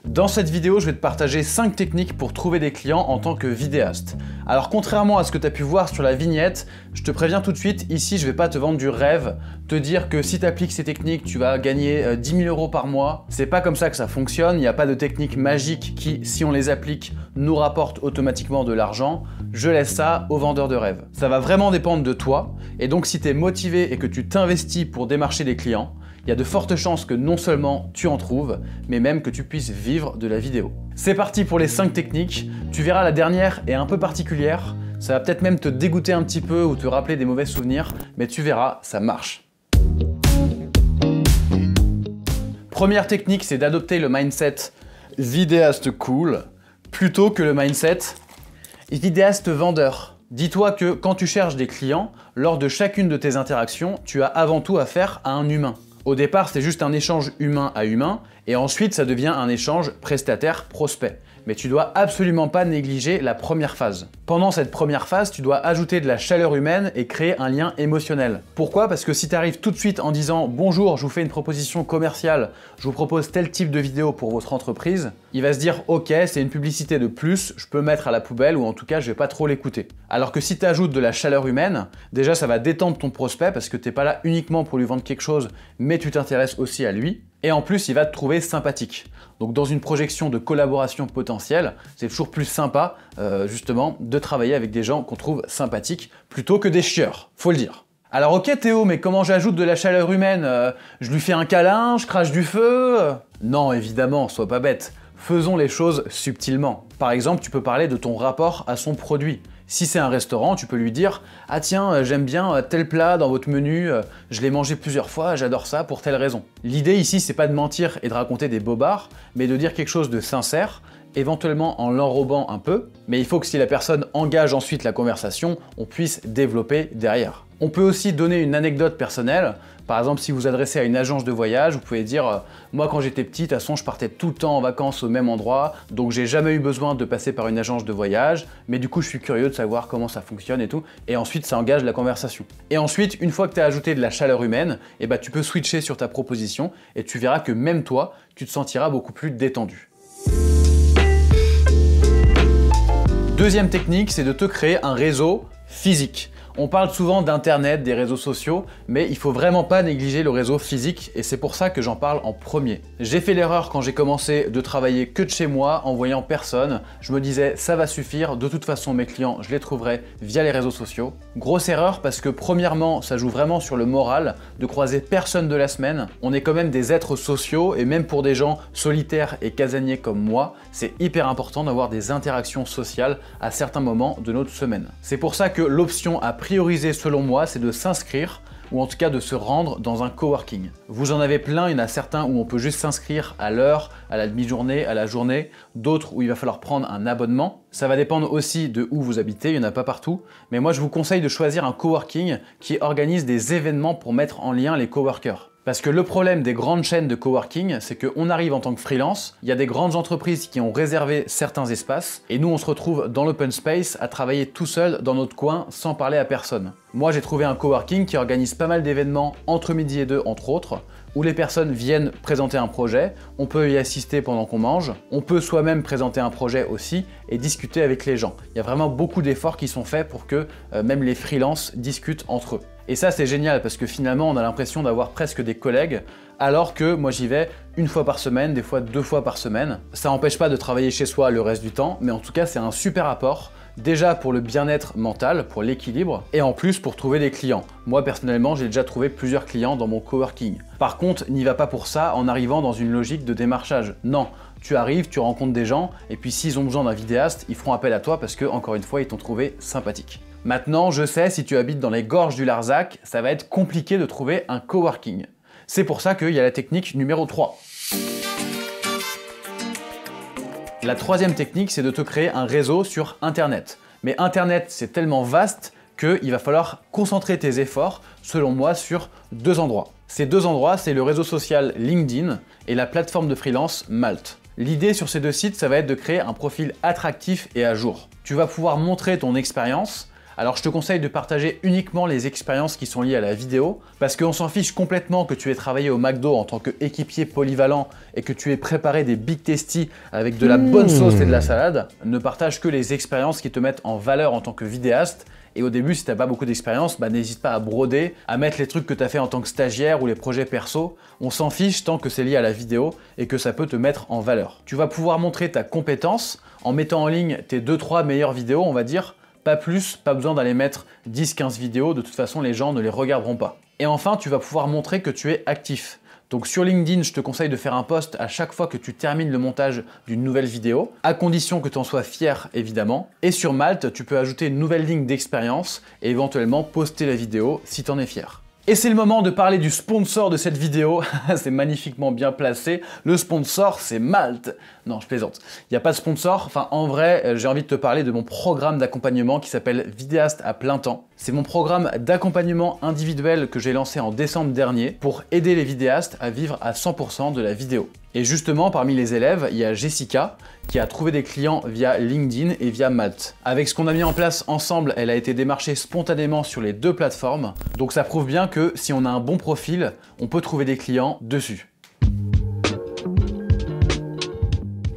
Dans cette vidéo, je vais te partager 5 techniques pour trouver des clients en tant que vidéaste. Alors contrairement à ce que tu as pu voir sur la vignette, je te préviens tout de suite, ici je vais pas te vendre du rêve, te dire que si tu appliques ces techniques, tu vas gagner 10 000 € par mois. C'est pas comme ça que ça fonctionne, il n'y a pas de technique magique qui, si on les applique, nous rapporte automatiquement de l'argent. Je laisse ça aux vendeurs de rêve. Ça va vraiment dépendre de toi, et donc si tu es motivé et que tu t'investis pour démarcher des clients, il y a de fortes chances que non seulement tu en trouves, mais même que tu puisses vivre de la vidéo. C'est parti pour les 5 techniques. Tu verras, la dernière est un peu particulière. Ça va peut-être même te dégoûter un petit peu ou te rappeler des mauvais souvenirs, mais tu verras, ça marche. Première technique, c'est d'adopter le mindset vidéaste cool plutôt que le mindset vidéaste vendeur. Dis-toi que quand tu cherches des clients, lors de chacune de tes interactions, tu as avant tout affaire à un humain. Au départ, c'est juste un échange humain à humain, et ensuite ça devient un échange prestataire-prospect. Mais tu dois absolument pas négliger la première phase. Pendant cette première phase, tu dois ajouter de la chaleur humaine et créer un lien émotionnel. Pourquoi? Parce que si tu arrives tout de suite en disant « Bonjour, je vous fais une proposition commerciale, je vous propose tel type de vidéo pour votre entreprise », il va se dire « Ok, c'est une publicité de plus, je peux mettre à la poubelle ou en tout cas je vais pas trop l'écouter ». Alors que si tu ajoutes de la chaleur humaine, déjà ça va détendre ton prospect parce que t'es pas là uniquement pour lui vendre quelque chose, mais tu t'intéresses aussi à lui. Et en plus, il va te trouver sympathique. Donc dans une projection de collaboration potentielle, c'est toujours plus sympa, justement, de travailler avec des gens qu'on trouve sympathiques plutôt que des chieurs, faut le dire. Alors ok Théo, mais comment j'ajoute de la chaleur humaine? Je lui fais un câlin, je crache du feu? Non, évidemment, sois pas bête. Faisons les choses subtilement. Par exemple, tu peux parler de ton rapport à son produit. Si c'est un restaurant, tu peux lui dire « Ah tiens, j'aime bien tel plat dans votre menu, je l'ai mangé plusieurs fois, j'adore ça pour telle raison. » L'idée ici, c'est pas de mentir et de raconter des bobards, mais de dire quelque chose de sincère, éventuellement en l'enrobant un peu, mais il faut que si la personne engage ensuite la conversation, on puisse développer derrière. On peut aussi donner une anecdote personnelle. Par exemple, si vous adressez à une agence de voyage, vous pouvez dire « Moi, quand j'étais petit, de toute façon, je partais tout le temps en vacances au même endroit, donc j'ai jamais eu besoin de passer par une agence de voyage, mais du coup, je suis curieux de savoir comment ça fonctionne et tout. » Et ensuite, ça engage la conversation. Et ensuite, une fois que tu as ajouté de la chaleur humaine, tu peux switcher sur ta proposition et tu verras que même toi, tu te sentiras beaucoup plus détendu. Deuxième technique, c'est de te créer un réseau physique. On parle souvent d'internet, des réseaux sociaux, mais il faut vraiment pas négliger le réseau physique et c'est pour ça que j'en parle en premier. J'ai fait l'erreur quand j'ai commencé de travailler que de chez moi, en voyant personne. Je me disais ça va suffire, de toute façon mes clients je les trouverai via les réseaux sociaux. Grosse erreur parce que premièrement ça joue vraiment sur le moral de croiser personne de la semaine. On est quand même des êtres sociaux et même pour des gens solitaires et casaniers comme moi, c'est hyper important d'avoir des interactions sociales à certains moments de notre semaine. C'est pour ça que l'option à prioriser selon moi, c'est de s'inscrire ou en tout cas de se rendre dans un coworking. Vous en avez plein, il y en a certains où on peut juste s'inscrire à l'heure, à la demi-journée, à la journée, d'autres où il va falloir prendre un abonnement. Ça va dépendre aussi de où vous habitez, il n'y en a pas partout, mais moi je vous conseille de choisir un coworking qui organise des événements pour mettre en lien les coworkers. Parce que le problème des grandes chaînes de coworking, c'est qu'on arrive en tant que freelance, il y a des grandes entreprises qui ont réservé certains espaces, et nous on se retrouve dans l'open space à travailler tout seul dans notre coin sans parler à personne. Moi j'ai trouvé un coworking qui organise pas mal d'événements entre midi et 2 entre autres, où les personnes viennent présenter un projet, on peut y assister pendant qu'on mange, on peut soi-même présenter un projet aussi et discuter avec les gens. Il y a vraiment beaucoup d'efforts qui sont faits pour que même les freelances discutent entre eux. Et ça c'est génial parce que finalement on a l'impression d'avoir presque des collègues alors que moi j'y vais une fois par semaine, des fois 2 fois par semaine. Ça n'empêche pas de travailler chez soi le reste du temps, mais en tout cas c'est un super apport. Déjà pour le bien-être mental, pour l'équilibre, et en plus pour trouver des clients. Moi personnellement, j'ai déjà trouvé plusieurs clients dans mon coworking. Par contre, n'y va pas pour ça en arrivant dans une logique de démarchage. Non, tu arrives, tu rencontres des gens, et puis s'ils ont besoin d'un vidéaste, ils feront appel à toi parce que, encore une fois, ils t'ont trouvé sympathique. Maintenant, je sais, si tu habites dans les gorges du Larzac, ça va être compliqué de trouver un coworking. C'est pour ça qu'il y a la technique numéro 3. La troisième technique, c'est de te créer un réseau sur Internet. Mais Internet, c'est tellement vaste qu'il va falloir concentrer tes efforts, selon moi, sur 2 endroits. Ces 2 endroits, c'est le réseau social LinkedIn et la plateforme de freelance Malt. L'idée sur ces 2 sites, ça va être de créer un profil attractif et à jour. Tu vas pouvoir montrer ton expérience, Alors je te conseille de partager uniquement les expériences qui sont liées à la vidéo, parce qu'on s'en fiche complètement que tu aies travaillé au McDo en tant qu'équipier polyvalent et que tu aies préparé des big tasty avec de la bonne sauce et de la salade. Ne partage que les expériences qui te mettent en valeur en tant que vidéaste. Et au début, si t'as pas beaucoup d'expérience, n'hésite pas à broder, à mettre les trucs que tu as fait en tant que stagiaire ou les projets perso. On s'en fiche tant que c'est lié à la vidéo et que ça peut te mettre en valeur. Tu vas pouvoir montrer ta compétence en mettant en ligne tes 2-3 meilleures vidéos, on va dire. Pas plus, pas besoin d'aller mettre 10-15 vidéos, de toute façon les gens ne les regarderont pas. Et enfin, tu vas pouvoir montrer que tu es actif. Donc sur LinkedIn, je te conseille de faire un post à chaque fois que tu termines le montage d'une nouvelle vidéo, à condition que tu en sois fier évidemment. Et sur Malte, tu peux ajouter une nouvelle ligne d'expérience et éventuellement poster la vidéo si tu en es fier. Et c'est le moment de parler du sponsor de cette vidéo, c'est magnifiquement bien placé. Le sponsor, c'est Malte. Non, je plaisante. Il n'y a pas de sponsor. Enfin, en vrai, j'ai envie de te parler de mon programme d'accompagnement qui s'appelle Vidéaste à plein temps. C'est mon programme d'accompagnement individuel que j'ai lancé en décembre dernier pour aider les vidéastes à vivre à 100% de la vidéo. Et justement, parmi les élèves, il y a Jessica qui a trouvé des clients via LinkedIn et via Malte. Avec ce qu'on a mis en place ensemble, elle a été démarchée spontanément sur les deux plateformes. Donc ça prouve bien que si on a un bon profil, on peut trouver des clients dessus.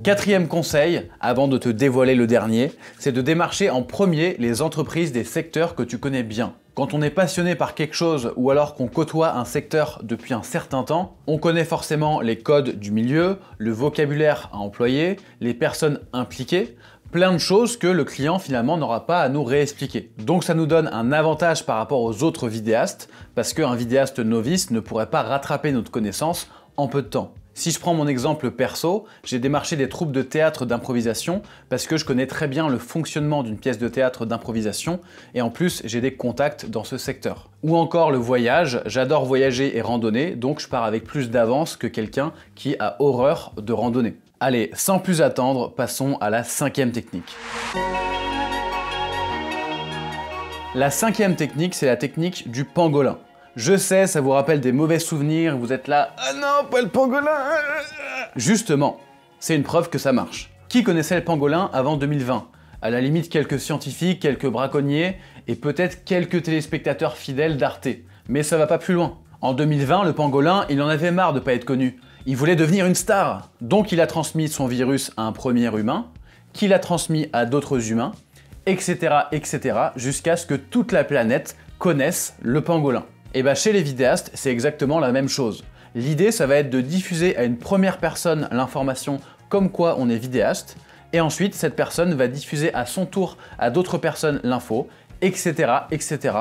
Quatrième conseil, avant de te dévoiler le dernier, c'est de démarcher en premier les entreprises des secteurs que tu connais bien. Quand on est passionné par quelque chose ou alors qu'on côtoie un secteur depuis un certain temps, on connaît forcément les codes du milieu, le vocabulaire à employer, les personnes impliquées, plein de choses que le client finalement n'aura pas à nous réexpliquer. Donc ça nous donne un avantage par rapport aux autres vidéastes, parce qu'un vidéaste novice ne pourrait pas rattraper notre connaissance en peu de temps. Si je prends mon exemple perso, j'ai démarché des troupes de théâtre d'improvisation parce que je connais très bien le fonctionnement d'une pièce de théâtre d'improvisation et en plus j'ai des contacts dans ce secteur. Ou encore le voyage, j'adore voyager et randonner, donc je pars avec plus d'avance que quelqu'un qui a horreur de randonnée. Allez, sans plus attendre, passons à la cinquième technique. La cinquième technique, c'est la technique du pangolin. Je sais, ça vous rappelle des mauvais souvenirs, vous êtes là « Ah non, pas le pangolin !» Justement, c'est une preuve que ça marche. Qui connaissait le pangolin avant 2020? À la limite, quelques scientifiques, quelques braconniers et peut-être quelques téléspectateurs fidèles d'Arte. Mais ça va pas plus loin. En 2020, le pangolin, il en avait marre de pas être connu. Il voulait devenir une star. Donc il a transmis son virus à un premier humain, qui l'a transmis à d'autres humains, etc. etc. jusqu'à ce que toute la planète connaisse le pangolin. Et bah chez les vidéastes, c'est exactement la même chose. L'idée, ça va être de diffuser à une première personne l'information comme quoi on est vidéaste, et ensuite cette personne va diffuser à son tour à d'autres personnes l'info, etc., etc.,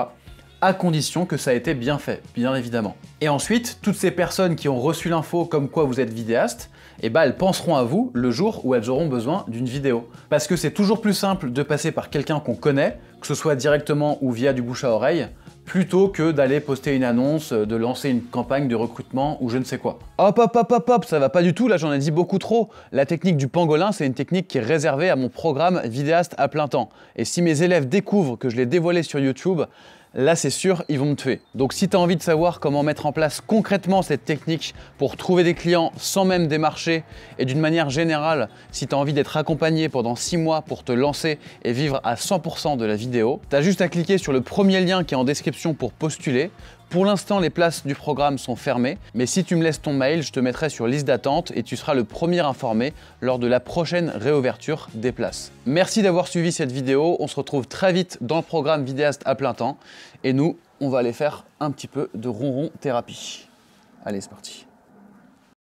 à condition que ça a été bien fait, bien évidemment. Et ensuite, toutes ces personnes qui ont reçu l'info comme quoi vous êtes vidéaste, et bah elles penseront à vous le jour où elles auront besoin d'une vidéo. Parce que c'est toujours plus simple de passer par quelqu'un qu'on connaît, que ce soit directement ou via du bouche à oreille, plutôt que d'aller poster une annonce, de lancer une campagne de recrutement ou je ne sais quoi. Hop hop hop hop hop, ça va pas du tout, là j'en ai dit beaucoup trop. La technique du pangolin, c'est une technique qui est réservée à mon programme vidéaste à plein temps. Et si mes élèves découvrent que je l'ai dévoilé sur YouTube, là c'est sûr, ils vont me tuer. Donc si tu as envie de savoir comment mettre en place concrètement cette technique pour trouver des clients sans même démarcher et d'une manière générale, si tu as envie d'être accompagné pendant 6 mois pour te lancer et vivre à 100% de la vidéo, tu as juste à cliquer sur le premier lien qui est en description pour postuler. Pour l'instant, les places du programme sont fermées, mais si tu me laisses ton mail, je te mettrai sur liste d'attente et tu seras le premier informé lors de la prochaine réouverture des places. Merci d'avoir suivi cette vidéo, on se retrouve très vite dans le programme vidéaste à plein temps et nous, on va aller faire un petit peu de ronron thérapie. Allez, c'est parti.